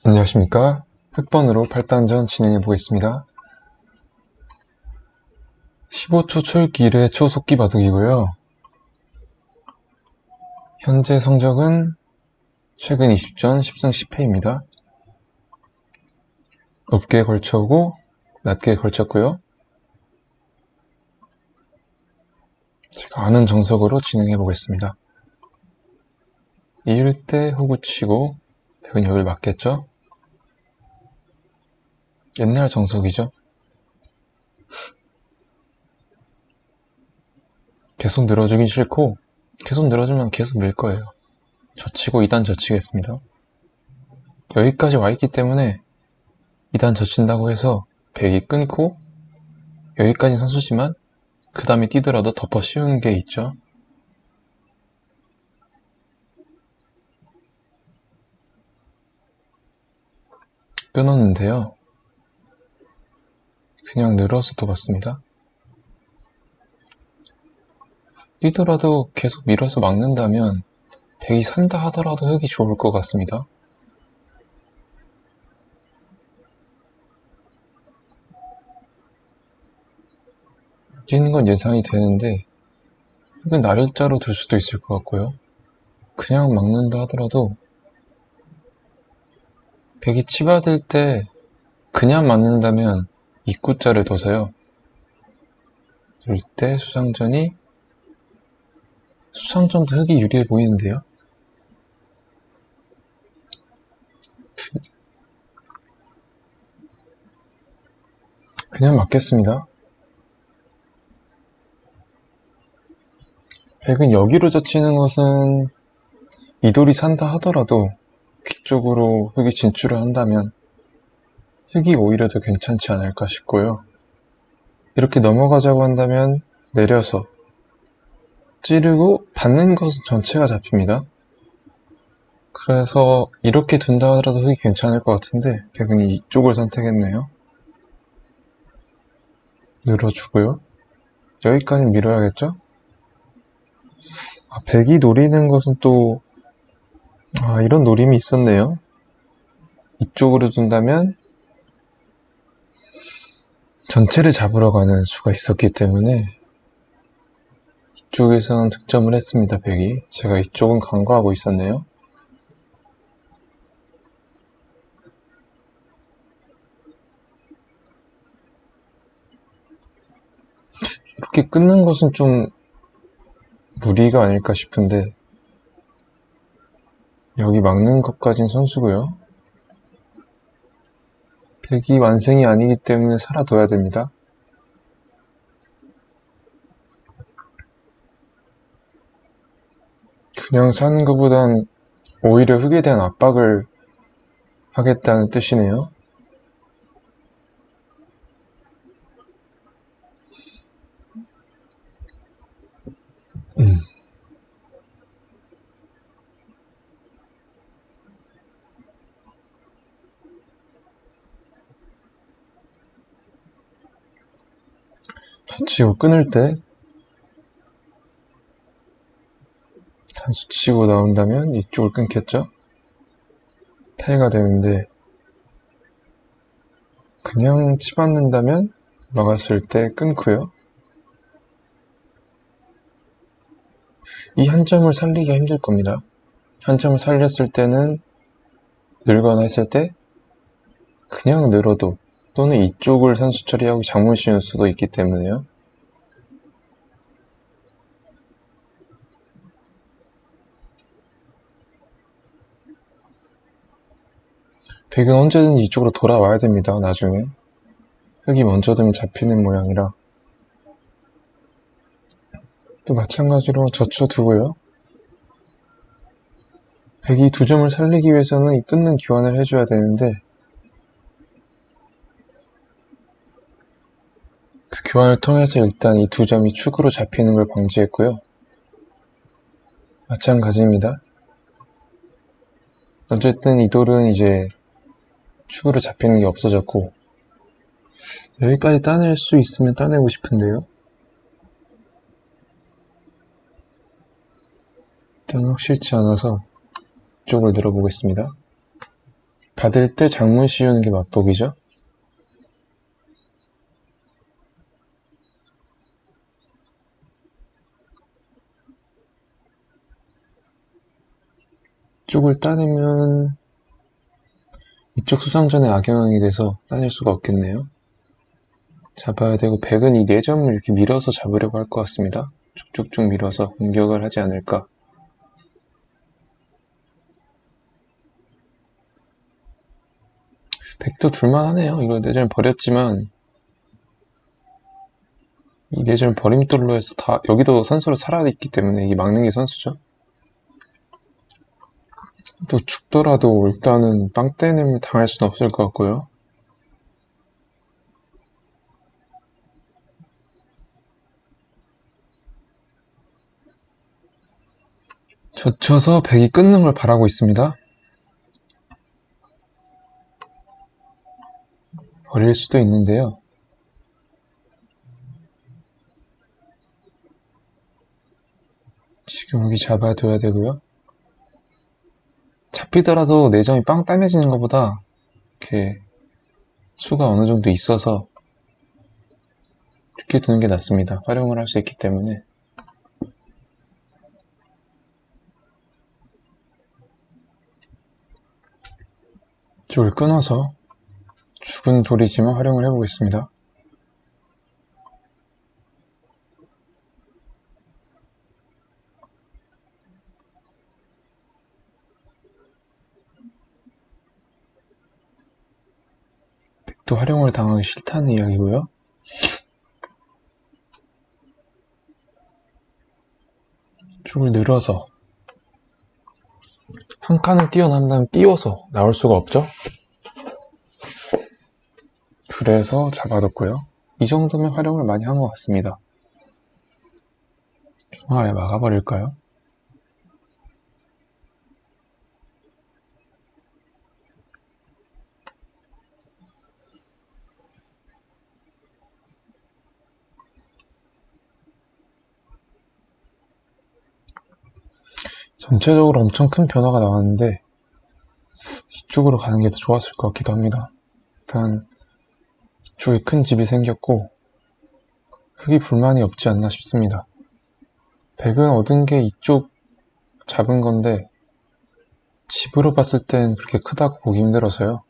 안녕하십니까. 흑번으로 8단전 진행해 보겠습니다. 15초 초읽기 1회 초속기 바둑이고요. 현재 성적은 최근 20전 10승 10패입니다. 높게 걸쳐오고 낮게 걸쳤고요. 제가 아는 정석으로 진행해 보겠습니다. 이을 때 호구치고 백은 여기를 맞겠죠? 옛날 정석이죠. 계속 늘어주긴 싫고 계속 늘어주면 계속 밀 거예요. 젖히고 2단 젖히겠습니다. 여기까지 와 있기 때문에 2단 젖힌다고 해서 백이 끊고 여기까지 선수지만 그 다음에 뛰더라도 덮어 씌우는 게 있죠. 끊었는데요. 그냥 늘어서 둬봤습니다. 뛰더라도 계속 밀어서 막는다면 백이 산다 하더라도 흙이 좋을 것 같습니다. 뛰는 건 예상이 되는데 흙은 날일자로 둘 수도 있을 것 같고요. 그냥 막는다 하더라도 백이 치받을 때 그냥 맞는다면 입구자를 둬서요. 이럴 때 수상전도 흙이 유리해 보이는데요. 그냥 맞겠습니다. 백은 여기로 젖히는 것은 이돌이 산다 하더라도 뒤쪽으로 흙이 진출을 한다면 흙이 오히려 더 괜찮지 않을까 싶고요. 이렇게 넘어가자고 한다면 내려서 찌르고 받는 것은 전체가 잡힙니다. 그래서 이렇게 둔다 하더라도 흙이 괜찮을 것 같은데 백은 이쪽을 선택했네요. 늘어주고요. 여기까지 밀어야겠죠? 백이 노리는 것은 또 이런 노림이 있었네요. 이쪽으로 둔다면 전체를 잡으러 가는 수가 있었기 때문에 이쪽에서는 득점을 했습니다. 백이. 제가 이쪽은 간과하고 있었네요. 이렇게 끊는 것은 좀 무리가 아닐까 싶은데 여기 막는 것까진 선수고요. 백이 완승이 아니기 때문에 살아둬야 됩니다. 그냥 사는 것보단 오히려 흙에 대한 압박을 하겠다는 뜻이네요. 젖히고 끊을 때 단수 치고 나온다면 이쪽을 끊겠죠? 패가 되는데 그냥 치받는다면 막았을 때 끊고요. 이 한 점을 살리기가 힘들 겁니다. 한 점을 살렸을 때는 늘거나 했을 때 그냥 늘어도 또는 이쪽을 선수 처리하고 장문 씌울 수도 있기 때문에요. 백은 언제든지 이쪽으로 돌아와야 됩니다. 나중에 흙이 먼저 되면 잡히는 모양이라 또 마찬가지로 젖혀두고요. 백이 두 점을 살리기 위해서는 이 끊는 기원을 해줘야 되는데 그 교환을 통해서 일단 이 두 점이 축으로 잡히는 걸 방지했고요. 마찬가지입니다. 어쨌든 이 돌은 이제 축으로 잡히는 게 없어졌고 여기까지 따낼 수 있으면 따내고 싶은데요. 일단 확실치 않아서 이쪽을 늘어보겠습니다. 받을 때 장문 씌우는 게 맛보기죠. 이쪽을 따내면 이쪽 수상전에 악영향이 돼서 따낼 수가 없겠네요. 잡아야 되고 백은 이 4점을 이렇게 밀어서 잡으려고 할 것 같습니다. 쭉쭉쭉 밀어서 공격을 하지 않을까. 백도 둘만하네요. 이거 4점 버렸지만 이 4점 버림돌로 해서 다 여기도 선수로 살아있기 때문에 이게 막는 게 선수죠. 또 죽더라도 일단은 빵때림 당할 수는 없을 것 같고요. 젖혀서 백이 끊는 걸 바라고 있습니다. 버릴 수도 있는데요. 지금 여기 잡아둬야 되고요. 잡히더라도 4점이 빵 따매지는 것보다 이렇게 수가 어느 정도 있어서 이렇게 두는 게 낫습니다. 활용을 할 수 있기 때문에. 이쪽을 끊어서 죽은 돌이지만 활용을 해보겠습니다. 백도 활용을 당하기 싫다는 이야기고요. 이쪽을 늘어서 한 칸을 띄어난 다음 띄워서 나올 수가 없죠. 그래서 잡아뒀고요. 이 정도면 활용을 많이 한 것 같습니다. 중앙에 막아버릴까요? 전체적으로 엄청 큰 변화가 나왔는데 이쪽으로 가는 게 더 좋았을 것 같기도 합니다. 일단 이쪽에 큰 집이 생겼고 흙이 불만이 없지 않나 싶습니다. 백은 얻은 게 이쪽 잡은 건데 집으로 봤을 땐 그렇게 크다고 보기 힘들어서요.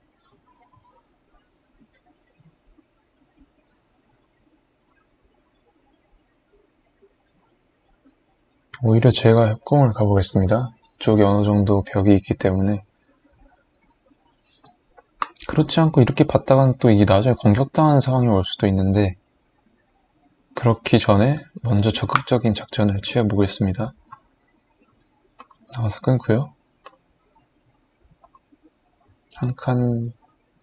오히려 제가 협공을 가보겠습니다. 이쪽에 어느 정도 벽이 있기 때문에. 그렇지 않고 이렇게 봤다가는 또 이게 나중에 공격당하는 상황이 올 수도 있는데 그렇기 전에 먼저 적극적인 작전을 취해보겠습니다. 나와서 끊고요. 한 칸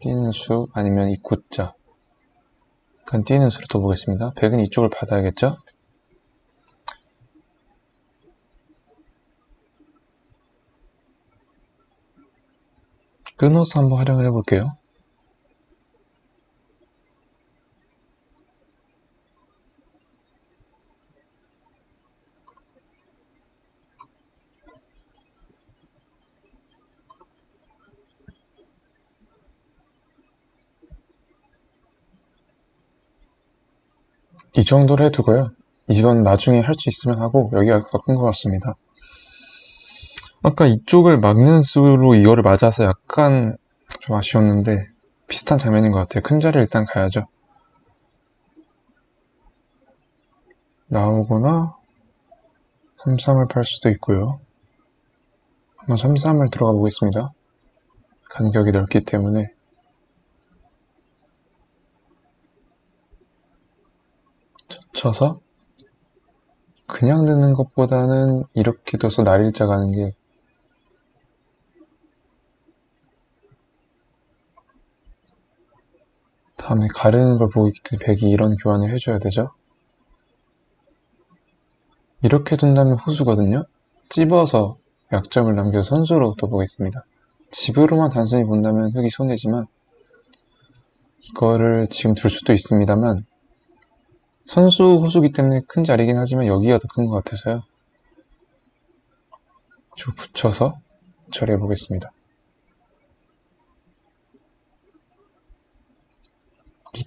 뛰는 수 아니면 입구자 한 칸 뛰는 수로 더 보겠습니다. 백은 이쪽을 받아야겠죠? 끊어서 한번 활용을 해볼게요. 이 정도로 해두고요. 이건 나중에 할 수 있으면 하고 여기가 더 큰 것 같습니다. 아까 이쪽을 막는 수로 이거를 맞아서 약간 좀 아쉬웠는데 비슷한 장면인 것 같아요. 큰 자리 일단 가야죠. 나오거나 3-3을 팔 수도 있고요. 한번 3-3을 들어가 보겠습니다. 간격이 넓기 때문에. 젖혀서 그냥 넣는 것보다는 이렇게 둬서 날일자 가는 게 다음에 가르는 걸 보기 때문에 백이 이런 교환을 해줘야 되죠. 이렇게 둔다면 후수거든요. 찝어서 약점을 남겨 선수로 둬보겠습니다. 집으로만 단순히 본다면 흙이 손해지만 이거를 지금 둘 수도 있습니다만 선수 후수기 때문에 큰 자리긴 하지만 여기가 더 큰 것 같아서요. 쭉 붙여서 처리해 보겠습니다.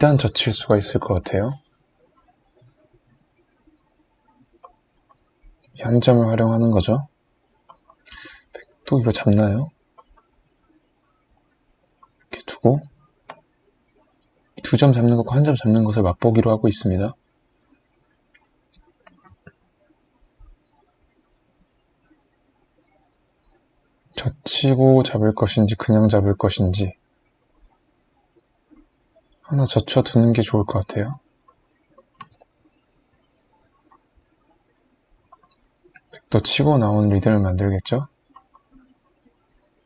2단 젖힐 수가 있을 것 같아요. 한 점을 활용하는 거죠. 또 이거 잡나요? 이렇게 두고 2점 잡는 것과 1점 잡는 것을 맛보기로 하고 있습니다. 젖히고 잡을 것인지 그냥 잡을 것인지 하나 젖혀두는 게 좋을 것 같아요. 백도 치고 나온 리듬을 만들겠죠?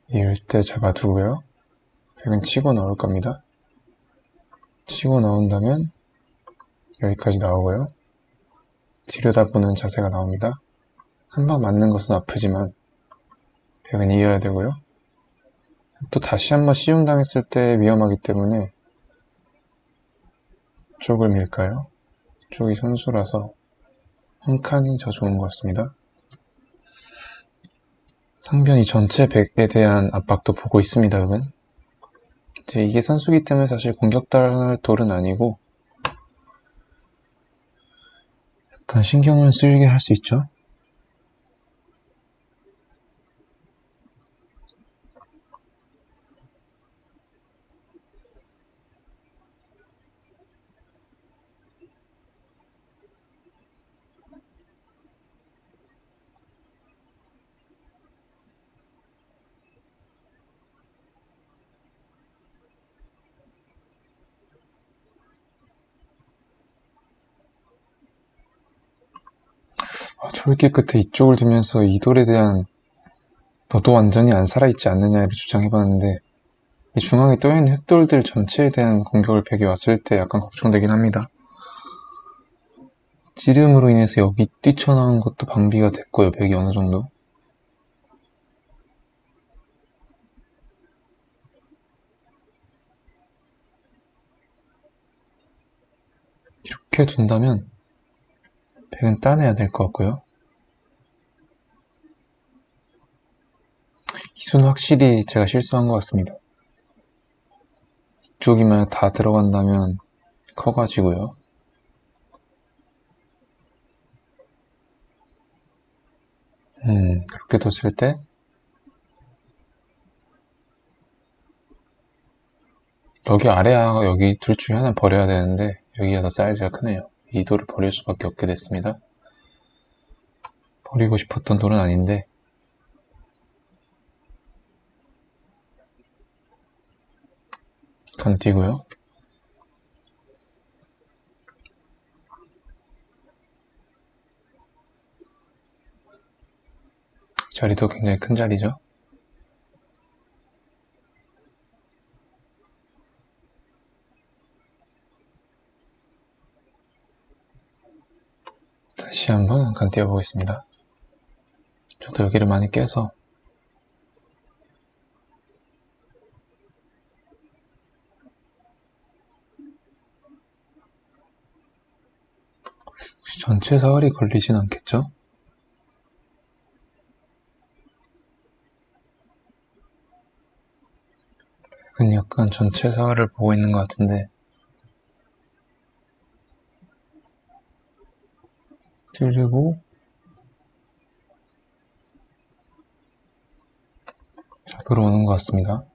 이을 때 잡아두고요. 백은 치고 나올 겁니다. 치고 나온다면 여기까지 나오고요. 들여다보는 자세가 나옵니다. 한 방 맞는 것은 아프지만 백은 이어야 되고요. 또 다시 한번 시움당했을 때 위험하기 때문에 쪽을 밀까요? 쪽이 선수라서 한 칸이 더 좋은 것 같습니다. 상변이 전체 백에 대한 압박도 보고 있습니다. 흑은 이제 이게 선수기 때문에 사실 공격당할 돌은 아니고 약간 신경을 쓰이게 할 수 있죠. 저렇게 끝에 이쪽을 두면서 이 돌에 대한 너도 완전히 안 살아있지 않느냐를 주장해봤는데 이 중앙에 떠있는 흑돌들 전체에 대한 공격을 백이 왔을 때 약간 걱정되긴 합니다. 찌름으로 인해서 여기 뛰쳐나온 것도 방비가 됐고요. 백이 어느 정도. 이렇게 둔다면 백은 따내야 될 것 같고요. 이수는 확실히 제가 실수한 것 같습니다. 이쪽이만 다 들어간다면 커가지고요. 그렇게 뒀을 때 여기 아래하고 여기 둘 중에 하나 버려야 되는데 여기가 더 사이즈가 크네요. 이 돌을 버릴 수밖에 없게 됐습니다. 버리고 싶었던 돌은 아닌데 건띠고요. 자리도 굉장히 큰 자리죠. 다시 한번 한 칸 띄워보겠습니다. 저도 여기를 많이 깨서 혹시 전체 사활이 걸리진 않겠죠? 이건 약간 전체 사활을 보고 있는 것 같은데 찌르고 잡으러 오는 것 같습니다.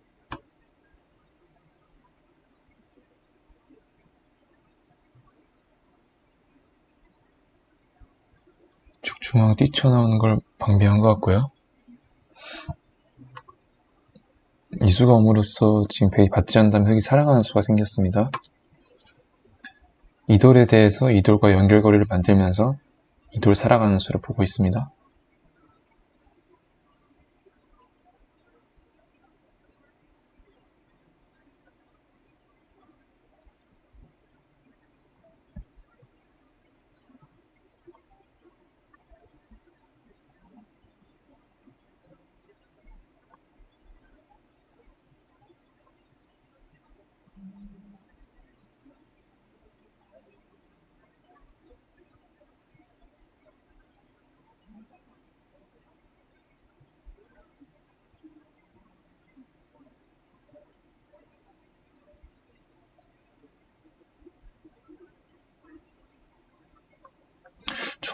쭉 중앙 뛰쳐나오는 걸 방비한 것 같고요. 이수가 옴으로써 지금 백이 받지 않는다면 흑이 살아가는 수가 생겼습니다. 이 돌에 대해서 이 돌과 연결고리를 만들면서 이 돌 살아가는 수를 보고 있습니다.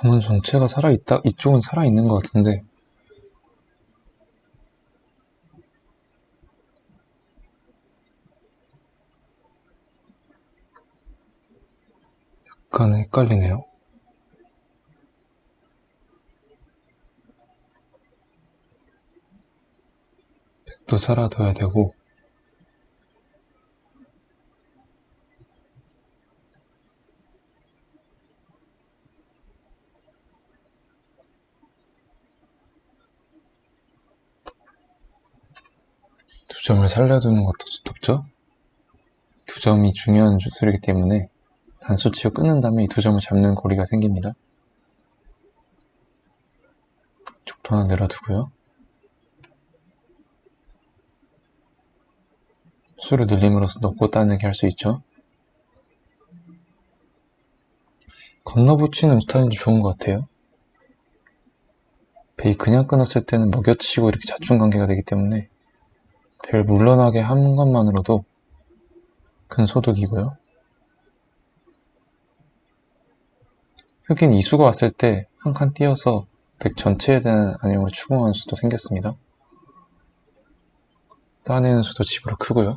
검은 전체가 살아있다? 이쪽은 살아있는 것 같은데 약간 헷갈리네요. 백도 살아둬야 되고 두 점을 살려두는 것도 두텁죠? 두 점이 중요한 주술이기 때문에 단수 치고 끊는 다음에 이 두 점을 잡는 고리가 생깁니다. 족도 하나 늘어두고요. 수를 늘림으로써 넣고 따내게 할 수 있죠. 건너붙이는 스타일도 좋은 것 같아요. 배이 그냥 끊었을 때는 먹여치고 이렇게 자충관계가 되기 때문에 배를 물러나게 한 것만으로도 큰 소득이고요. 흑인 이수가 왔을 때 한 칸 띄어서 백 전체에 대한 안형으로 추궁하는 수도 생겼습니다. 따내는 수도 집으로 크고요.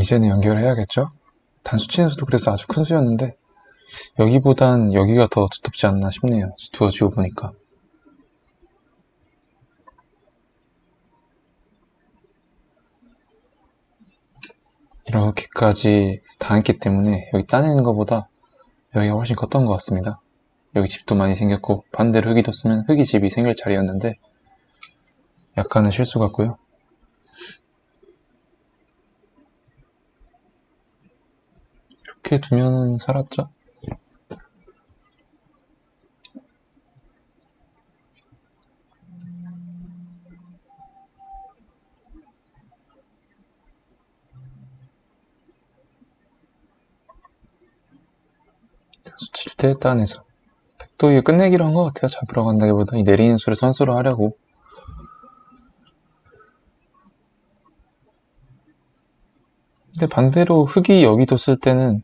이제는 연결해야겠죠? 단수치는 수도 그래서 아주 큰 수였는데 여기보단 여기가 더 두텁지 않나 싶네요. 두어지고 보니까. 이렇게까지 다 했기 때문에 여기 따내는 것보다 여기가 훨씬 컸던 것 같습니다. 여기 집도 많이 생겼고 반대로 흙이 뒀으면 흙이 집이 생길 자리였는데 약간은 실수 같고요. 이렇게 두면은 살았죠? 수칠 때 따내서 백도 이게 끝내기로 한 것 같아요. 잡으러 간다기보다 이 내리는 수를 선수로 하려고. 근데 반대로 흙이 여기 뒀을 때는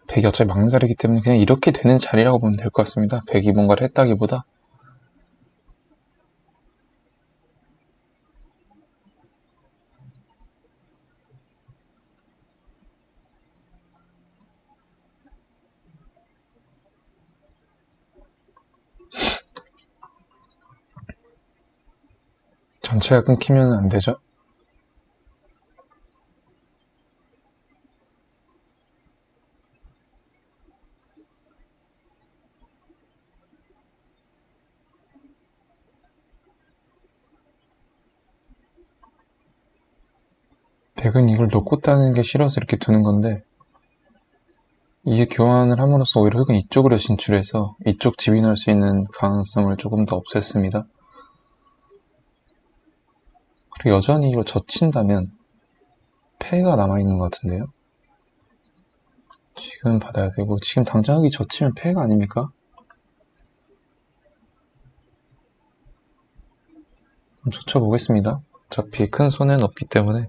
백이 어차피 막는 자리이기 때문에 그냥 이렇게 되는 자리라고 보면 될 것 같습니다. 백이 뭔가를 했다기보다. 전체가 끊기면 안 되죠. 백은 이걸 놓고 따는 게 싫어서 이렇게 두는 건데 이게 교환을 함으로써 오히려 흙은 이쪽으로 진출해서 이쪽 집인할 수 있는 가능성을 조금 더 없앴습니다. 그리고 여전히 이걸 젖힌다면 패가 남아있는 것 같은데요. 지금 받아야 되고 지금 당장 흙이 젖히면 패가 아닙니까? 젖혀보겠습니다. 어차피 큰 손해는 없기 때문에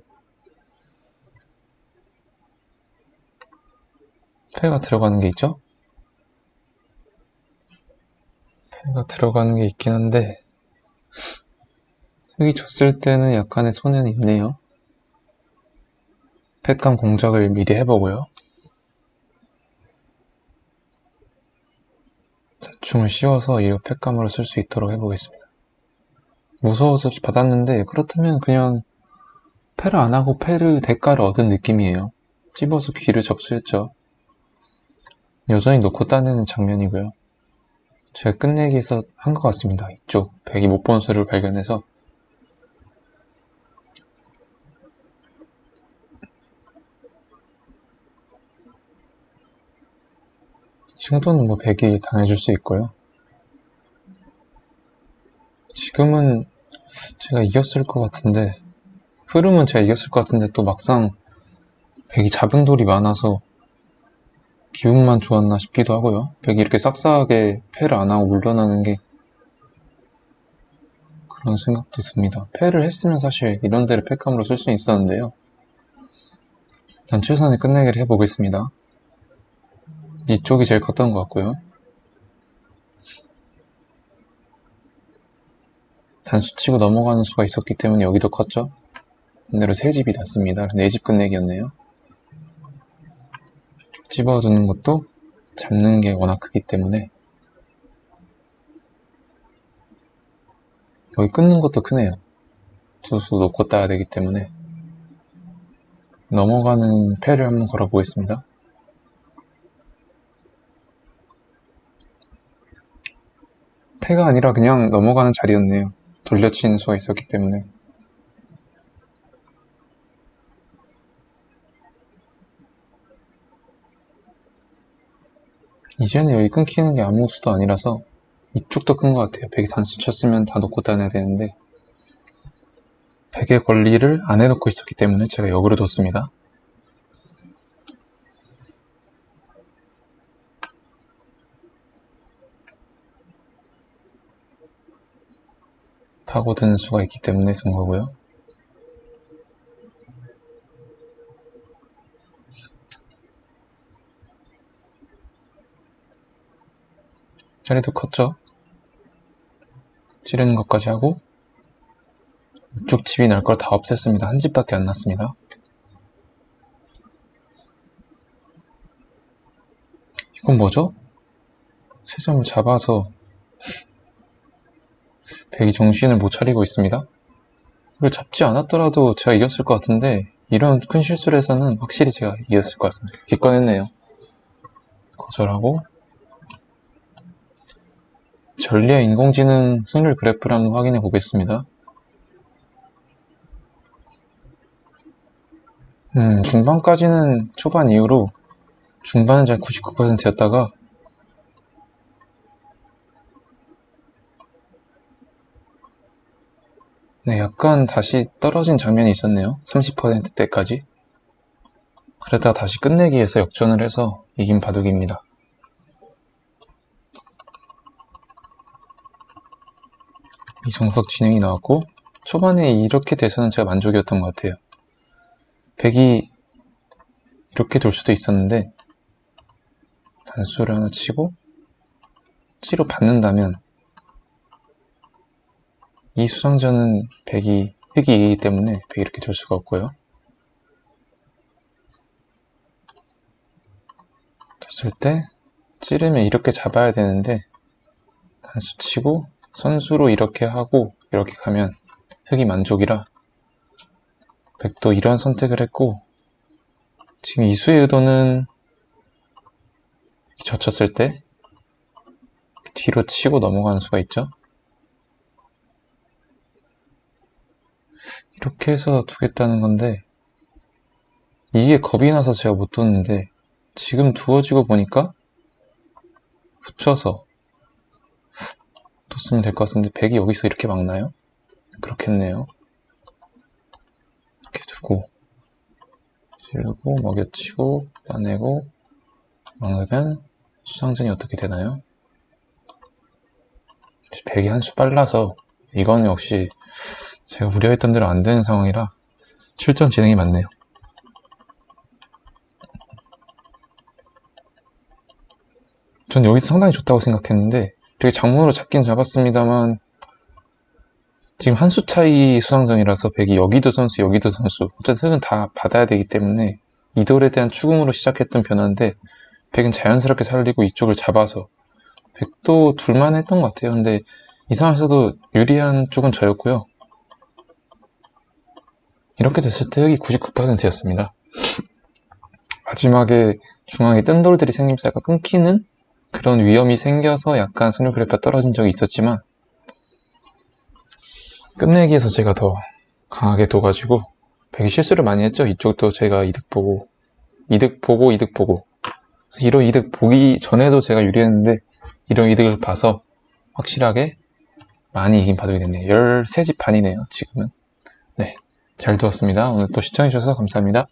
패가 들어가는 게 있죠? 패가 들어가는 게 있긴 한데 흙이 졌을 때는 약간의 손해는 있네요. 패감 공작을 미리 해보고요. 대충을 씌워서 이 패감으로 쓸 수 있도록 해보겠습니다. 무서워서 받았는데 그렇다면 그냥 패를 안하고 패를 대가를 얻은 느낌이에요. 찝어서 귀를 접수했죠. 여전히 놓고 따내는 장면이고요. 제가 끝내기에서 한 것 같습니다. 이쪽 백이 못 본 수를 발견해서 승도는 뭐 백이 당해줄 수 있고요. 지금은 제가 이겼을 것 같은데 흐름은 제가 이겼을 것 같은데 또 막상 백이 잡은 돌이 많아서 기분만 좋았나 싶기도 하고요. 백이 이렇게 싹싹하게 패를 안하고 물러나는 게 그런 생각도 듭니다. 패를 했으면 사실 이런 데를 패감으로 쓸 수 있었는데요. 일단 최선의 끝내기를 해보겠습니다. 이쪽이 제일 컸던 것 같고요. 단수 치고 넘어가는 수가 있었기 때문에 여기도 컸죠. 반대로 3집이 났습니다. 4집 끝내기였네요. 쭉 집어두는 것도 잡는 게 워낙 크기 때문에 여기 끊는 것도 크네요. 두 수 놓고 따야 되기 때문에 넘어가는 패를 한번 걸어보겠습니다. 패가 아니라 그냥 넘어가는 자리였네요. 돌려치는 수가 있었기 때문에. 이제는 여기 끊기는 게 아무 수도 아니라서 이쪽도 큰 것 같아요. 100이 단수 쳤으면 다 놓고 따내야 되는데 100의 권리를 안 해놓고 있었기 때문에 제가 역으로 뒀습니다. 파고드는 수가 있기 때문에 쓴 거고요. 자리도 컸죠. 찌르는 것까지 하고 이쪽 집이 날 걸 다 없앴습니다. 한 집밖에 안 났습니다. 이건 뭐죠? 세 점을 잡아서 100이 정신을 못 차리고 있습니다. 이걸 잡지 않았더라도 제가 이겼을 것 같은데 이런 큰 실수를 해서는 확실히 제가 이겼을 것 같습니다. 기권했네요. 거절하고 전리의 인공지능 승률 그래프를 한번 확인해 보겠습니다. 중반까지는 초반 이후로 중반은 잘 99%였다가 네, 약간 다시 떨어진 장면이 있었네요. 30%대까지. 그러다가 다시 끝내기에서 역전을 해서 이긴 바둑입니다. 이정석 진행이 나왔고 초반에 이렇게 돼서는 제가 만족이었던 것 같아요. 100이 이렇게 돌 수도 있었는데 단수를 하나 치고 찌로 받는다면 이 수상전은 100이 흑이 이기기 때문에 100이 이렇게 돌 수가 없고요. 됐을 때 찌르면 이렇게 잡아야 되는데 단수 치고 선수로 이렇게 하고 이렇게 가면 흑이 만족이라 100도 이런 선택을 했고 지금 이수의 의도는 젖혔을 때 뒤로 치고 넘어가는 수가 있죠. 이렇게 해서 두겠다는 건데 이게 겁이 나서 제가 못 뒀는데 지금 두어지고 보니까 붙여서 뒀으면 될 것 같은데 100이 여기서 이렇게 막나요? 그렇겠네요. 이렇게 두고 찌르고 먹여치고 따내고 막으면 수상전이 어떻게 되나요? 100이 한 수 빨라서 이거는 역시 제가 우려했던 대로 안 되는 상황이라 실전 진행이 맞네요. 전 여기서 상당히 좋다고 생각했는데 되게 장문으로 잡긴 잡았습니다만 지금 한 수 차이 수상전이라서 100이 여기도 선수 여기도 선수 어쨌든 흑은 다 받아야 되기 때문에 이돌에 대한 추궁으로 시작했던 변화인데 100은 자연스럽게 살리고 이쪽을 잡아서 100도 둘만 했던 것 같아요. 근데 이 상황에서도 유리한 쪽은 저였고요. 이렇게 됐을 때 흑이 99%였습니다. 마지막에 중앙에 뜬 돌들이 생기면서 약간 끊기는 그런 위험이 생겨서 약간 승률 그래프가 떨어진 적이 있었지만 끝내기에서 제가 더 강하게 둬가지고 100이 실수를 많이 했죠. 이쪽도 제가 이득 보고 그래서 이런 이득 보기 전에도 제가 유리했는데 이런 이득을 봐서 확실하게 많이 이긴 바둑이 됐네요. 13집 반이네요. 지금은. 네, 잘 두었습니다. 오늘 또 시청해주셔서 감사합니다.